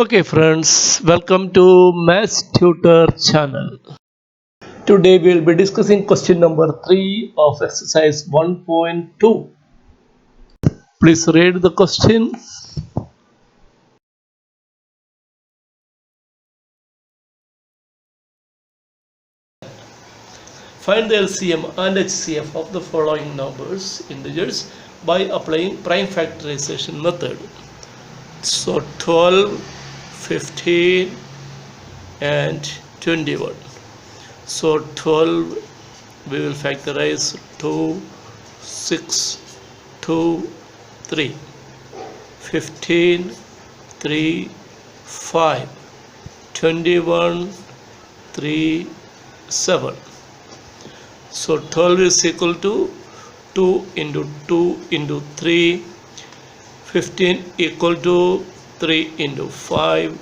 Okay friends, welcome to Maths Tutor channel. Today we will be discussing question number 3 of exercise 1.2. Please read the question. Find the LCM and HCF of the following numbers, integers, by applying prime factorization method. So 12, 15 and 21. So 12 we will factorize 2, 6, 2, 3, 15, 3, 5, 21, 3, 7. So 12 is equal to 2 into 2 into 3, 15 equal to 3 into 5,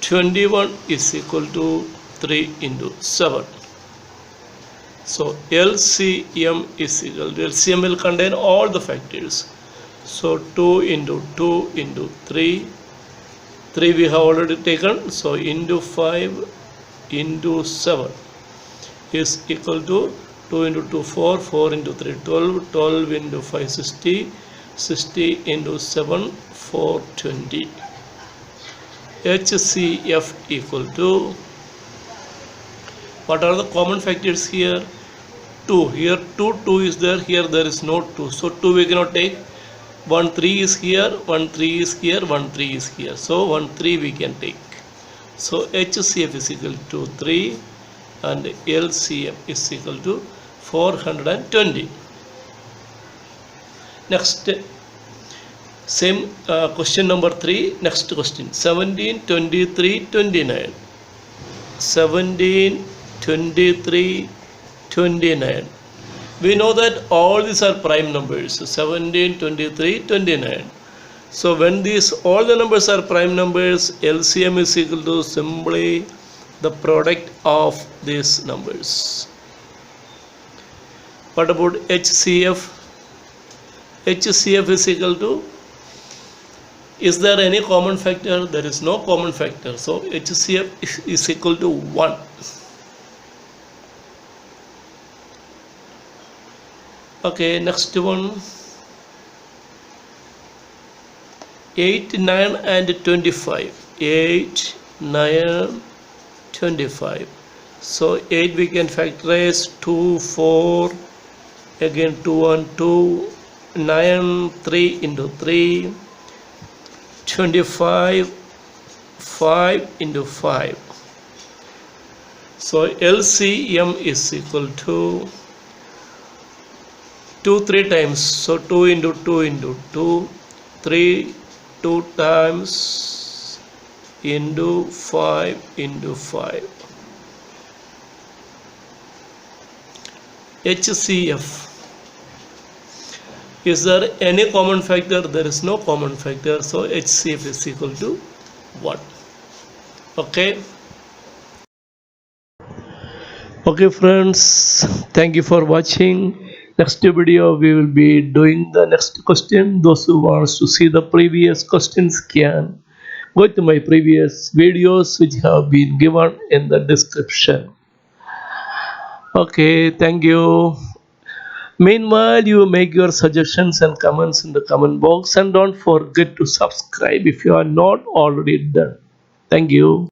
21 is equal to 3 into 7. So LCM is equal to, LCM will contain all the factors. So 2 into 2 into 3, 3 we have already taken, so into 5 into 7 is equal to 2 into 2 4, 4 into 3 12, 12 into 5 60, 60 into 7 420. HCF equal to, what are the common factors here? 2. Here 2 is there, here there is no 2. So 2 we cannot take. 1 3 is here, 1 3 is here, 1 3 is here. So 1 3 we can take. So HCF is equal to 3 and LCM is equal to 420. Next, same question number 3. Next question, 17, 23, 29. 17, 23, 29. We know that all these are prime numbers. 17, 23, 29. So when these all the numbers are prime numbers, LCM is equal to simply the product of these numbers. What about HCF? HCF is equal to, is there any common factor? There is no common factor. So HCF is equal to 1. Okay, next one. 8, 9 and 25. 8, 9, 25. So 8 we can factorize 2, 4, again 2 and 2, 9, 3 into 3, 25, 5 into 5. So LCM is equal to 2 3 times. So 2 into 2 into 2, 3 2 times into 5 into 5. HCF. Is there any common factor? There is no common factor. So HCF is equal to 1. Okay. Okay friends, thank you for watching. Next video we will be doing the next question. Those who wants to see the previous questions can go to my previous videos which have been given in the description. Okay, thank you. Meanwhile, you make your suggestions and comments in the comment box and don't forget to subscribe if you are not already done. Thank you.